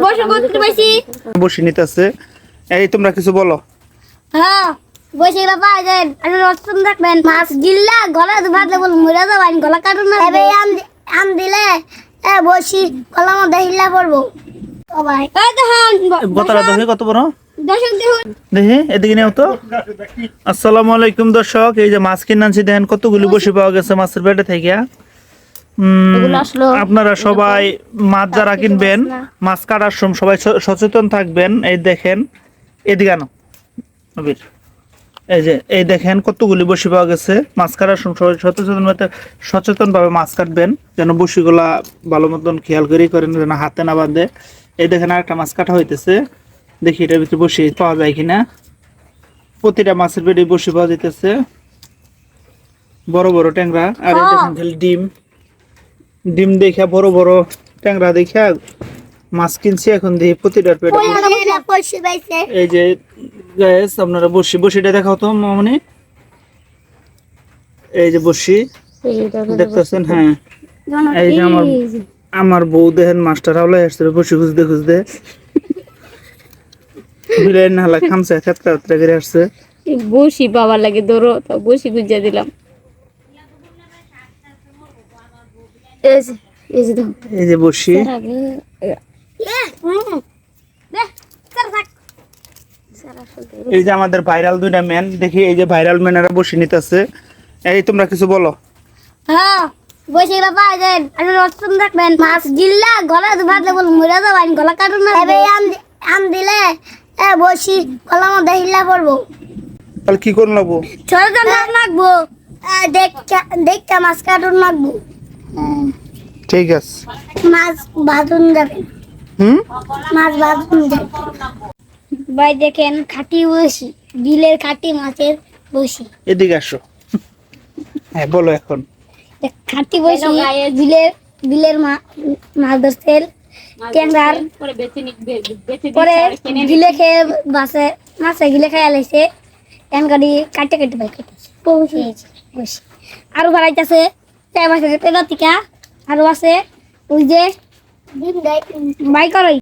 বসে করতে পাইছি বসে নিতেছে। এই তোমরা কিছু বলো। হ্যাঁ বসে বাবা যান আর রসুন রাখবেন মাছ গিল্লা গলা ভাত বল মরে যাবেন গলা কাটুন না এবে আম দিলে বসি গলা মধ্যে হিল্লা পড়বো সবাই এই দেখুন বোতলা দেখে কত বড় দর্শক দেখুন দেখি এদিকে নেও তো। আসসালামু আলাইকুম দর্শক, এই যে মাছ কিনে আনছি দেখেন কতগুলি বসে পাওয়া গেছে মাছের পেটে থেকে। আপনারা সবাই মাছ যারা কিনবেন মাছ কাটার সময় সবাই সচেতন থাকবেন। এই দেখেন এদিকে আনো নবীর, এই যে এই দেখেন কতগুলি বসি পাওয়া গেছে। মাছ কাটার সময় সবাই সচেতন ভাবে মাছ কাটবেন, যেন বসিগুলা ভালো মতন খেয়াল করেই করেন, যেন হাতে না বাঁধে। এই দেখেন আরেকটা মাছ কাটা হইতেছে, দেখি এটার ভিতরে বসি পাওয়া যায় কিনা। প্রতিটা মাছের পেটে বসি পাওয়া যাইতেছে, বড় বড় ট্যাংরা। আর এই দেখেন খালি ডিম ডিম দেখা বড় বড় ট্যাংরা দেখা মাছ কিনছি। এখন দেখি প্রতিটার পেটে এই যে গাইস আপনারা বসিটা দেখাও তো মামনি। এই যে বসি দেখতেছেন, হ্যাঁ এই যে আমার বউ দেখেন মাস্টার আওলাই আসছে বসি খুঁজতে খুঁজতে বিলের নালা খামছে খেতরা করে আসছে। বসি বাবা লাগে ধরো তো বসি গুজা দিলাম। এই যে বসি এই যে আমাদের ভাইরাল দুইটা ম্যান, দেখি এই যে ভাইরাল ম্যানেরা বসে নিতেছে। এই তোমরা কিছু বলো। হ্যাঁ বসে বাবা যান আর রসুন রাখবেন মাছ গিল্লা গলা ভাত বল মরে যাবেন গলা কাটুন না এবে আম দিলে বসি গলা মধ্যে হিল্লা পড়বো তাহলে কি করুন লাগবো? ছোট লাগবো দেখটা মাছ কাটুন লাগবো। ঠিক আছে মাছ ভাজুন যাবেন। মাছ ভাজুন যাবেন ভাই দেখেন খাঁটি বসি বিলের খাঁটি মাছের বসি। এদিকে আসো, হ্যাঁ বলো এখন। খাঁটি বসি বিলের মাছ ধরছেন ট্যাংরার পরে গিলে খেয়ে বাসে মাছে গিলে খেয়ে আলাইছে ট্যাংরারি কাটে কাটে বাই বসি আরো বাড়াইতেছে পেলা টিকা আরো আছে ওই যে বাই করই।